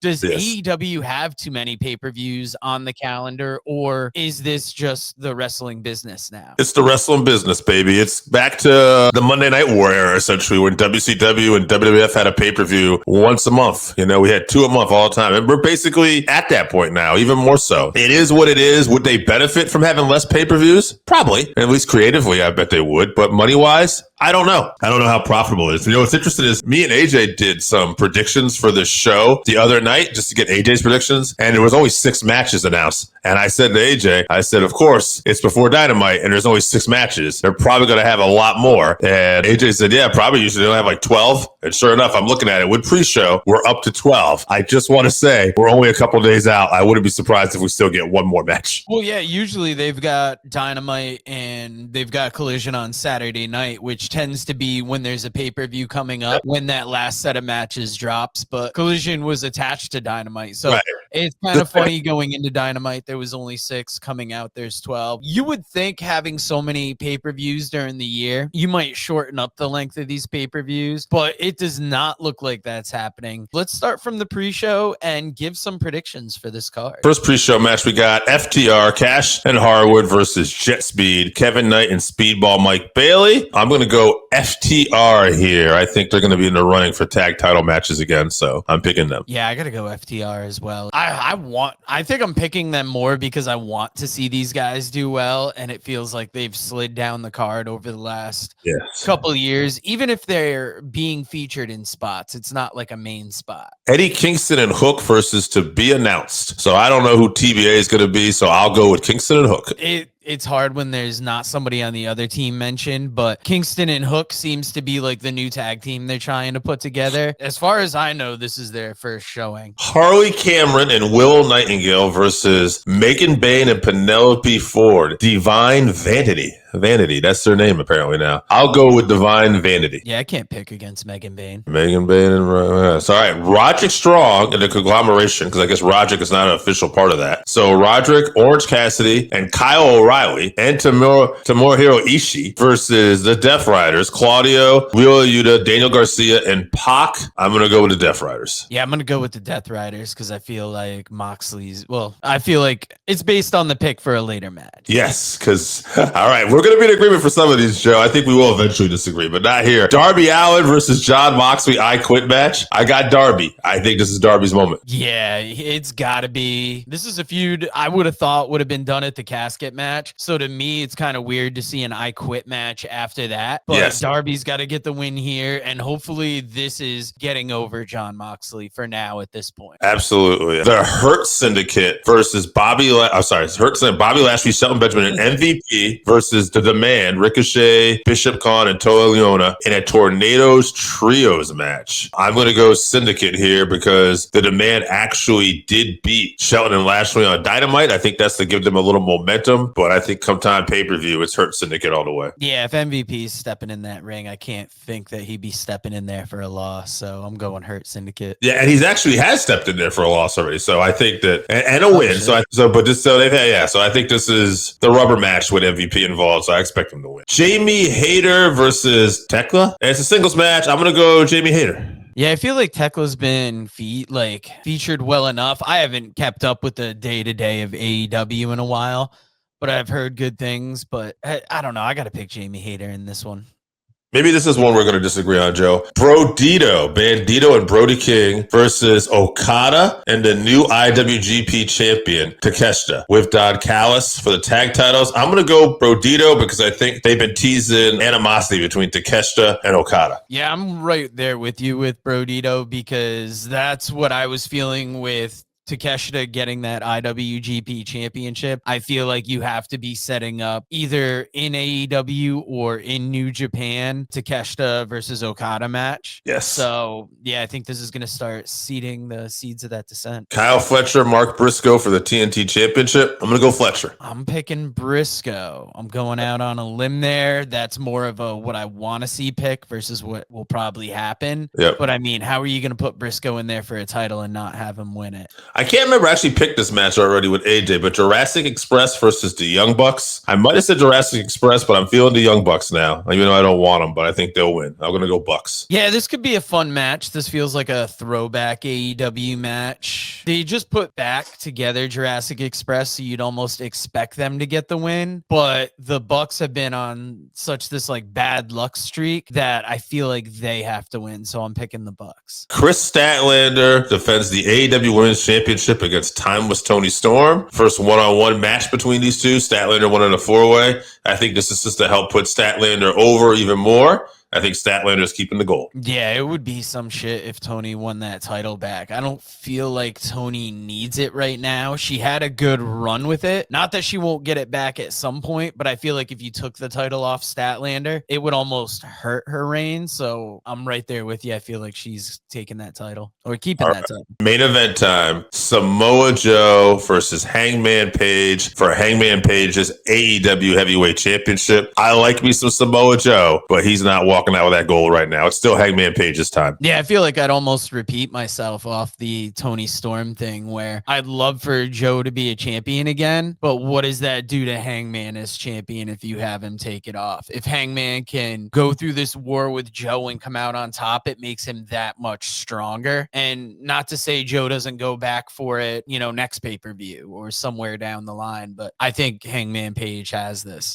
Does Yes. AEW have too many pay-per-views on the calendar, or is this just the wrestling business now? It's the wrestling business, baby. It's back to the Monday Night War era, essentially, when WCW and WWF had a pay-per-view once a month. You know, we had 2 a month all the time. And we're basically at that point now, even more so. It is what it is. Would they benefit from having less pay-per-views? Probably. At least creatively, I bet they would. But money-wise, I don't know. I don't know how profitable it is. You know, what's interesting is me and AJ did some predictions for this show the other night just to get AJ's predictions. And there was only 6 matches announced. And I said to AJ, I said, of course, it's before Dynamite and there's only 6 matches. They're probably going to have a lot more. And AJ said, yeah, probably usually they'll have like 12. And sure enough, I'm looking at it with pre-show. We're up to 12. I just want to say we're only a couple days out. I wouldn't be surprised if we still get one more match. Well, yeah, usually they've got Dynamite and they've got Collision on Saturday night, which tends to be when there's a pay-per-view coming up, when that last set of matches drops. But Collision was attached to Dynamite. So Right. It's kind of funny going into Dynamite. There was only 6 coming out. There's 12. You would think having so many pay-per-views during the year, you might shorten up the length of these pay-per-views, but it does not look like that's happening. Let's start from the pre-show and give some predictions for this card. First pre-show match, we got FTR, Cash and Harwood versus Jet Speed, Kevin Knight and Speedball Mike Bailey. I'm going to go FTR here. I think they're going to be in the running for tag title matches again, so I'm picking them. Yeah, I got to go FTR as well. I think I'm picking them more because I want to see these guys do well, and it feels like they've slid down the card over the last couple years. Even if they're being featured in spots, it's not like a main spot. Eddie Kingston and Hook versus to be announced. So I don't know who TBA is going to be, so I'll go with Kingston and Hook. It's hard when there's not somebody on the other team mentioned, but Kingston and Hook seems to be like the new tag team they're trying to put together. As far as I know, this is their first showing. Harley Cameron and Will Nightingale versus Megan Bain and Penelope Ford. Divine Vanity. Vanity, that's their name apparently now. I'll go with Divine Vanity. Yeah, I can't pick against Megan Bain. Megan Bain and so all right, Roderick Strong in the conglomeration, because I guess Roderick is not an official part of that. So Roderick, Orange Cassidy, and Kyle O'Reilly and Tomohiro Ishii versus the Death Riders, Claudio, Wheeler Yuta, Daniel Garcia, and Pac. I'm gonna go with the Death Riders. Yeah, I'm gonna go with the Death Riders because I feel like I feel like it's based on the pick for a later match. Yes, because all right, we're going to be in agreement for some of these, Joe. I think we will eventually disagree, but not here. Darby Allin versus John Moxley, I Quit match. I got Darby. I think this is Darby's moment. Yeah, it's got to be. This is a feud I would have thought would have been done at the casket match. So to me, it's kind of weird to see an I Quit match after that. But yes, Darby's got to get the win here, and hopefully this is getting over John Moxley for now at this point. Absolutely. The Hurt Syndicate versus Bobby Lashley, Shelton Benjamin, and MVP versus The Demand, Ricochet, Bishop Khan, and Toa Leona in a Tornadoes Trios match. I'm going to go Syndicate here because The Demand actually did beat Shelton and Lashley on Dynamite. I think that's to give them a little momentum, but I think come time pay-per-view, it's Hurt Syndicate all the way. Yeah, if MVP's stepping in that ring, I can't think that he'd be stepping in there for a loss, so I'm going Hurt Syndicate. Yeah, and he's actually has stepped in there for a loss already, so I think that, and a win. Shit. So I think this is the rubber match with MVP involved, so I expect him to win. Jamie Hayter versus Tekla. And it's a singles match. I'm going to go Jamie Hayter. Yeah, I feel like Tekla's been featured well enough. I haven't kept up with the day-to-day of AEW in a while, but I've heard good things. But I don't know. I got to pick Jamie Hayter in this one. Maybe this is one we're going to disagree on, Joe. Bandito and Brody King versus Okada and the new IWGP champion, Takeshita, with Don Callis for the tag titles. I'm going to go Bandito because I think they've been teasing animosity between Takeshita and Okada. Yeah, I'm right there with you with Bandito because that's what I was feeling with Takeshita getting that IWGP championship. I feel like you have to be setting up either in AEW or in New Japan Takeshita versus Okada match. Yes. So yeah, I think this is going to start seeding the seeds of that descent. Kyle Fletcher, Mark Briscoe for the TNT championship. I'm going to go Fletcher. I'm picking Briscoe. I'm going out on a limb there. That's more of a what I want to see pick versus what will probably happen. Yep. But I mean, how are you going to put Briscoe in there for a title and not have him win it? I can't remember. I actually picked this match already with AJ, but Jurassic Express versus the Young Bucks. I might have said Jurassic Express, but I'm feeling the Young Bucks now. Even though I don't want them, but I think they'll win. I'm going to go Bucks. Yeah, this could be a fun match. This feels like a throwback AEW match. They just put back together Jurassic Express, so you'd almost expect them to get the win. But the Bucks have been on such this like bad luck streak that I feel like they have to win. So I'm picking the Bucks. Chris Statlander defends the AEW Women's Championship against Timeless Tony Storm. First one-on-one match between these two. Statlander won in a 4-way. I think this is just to help put Statlander over even more. I think Statlander is keeping the gold. Yeah, it would be some shit if Tony won that title back. I don't feel like Tony needs it right now. She had a good run with it. Not that she won't get it back at some point, but I feel like if you took the title off Statlander, it would almost hurt her reign. So I'm right there with you. I feel like she's taking that title or keeping that title. Main event time. Samoa Joe versus Hangman Page for Hangman Page's AEW Heavyweight Championship. I like me some Samoa Joe, but he's not walking out with that goal right now. It's still Hangman Page's time. Yeah, I feel like I'd almost repeat myself off the Tony Storm thing where I'd love for Joe to be a champion again, but what does that do to Hangman as champion if you have him take it off? If Hangman can go through this war with Joe and come out on top, it makes him that much stronger. And not to say Joe doesn't go back for it, next pay-per-view or somewhere down the line, but I think Hangman Page has this.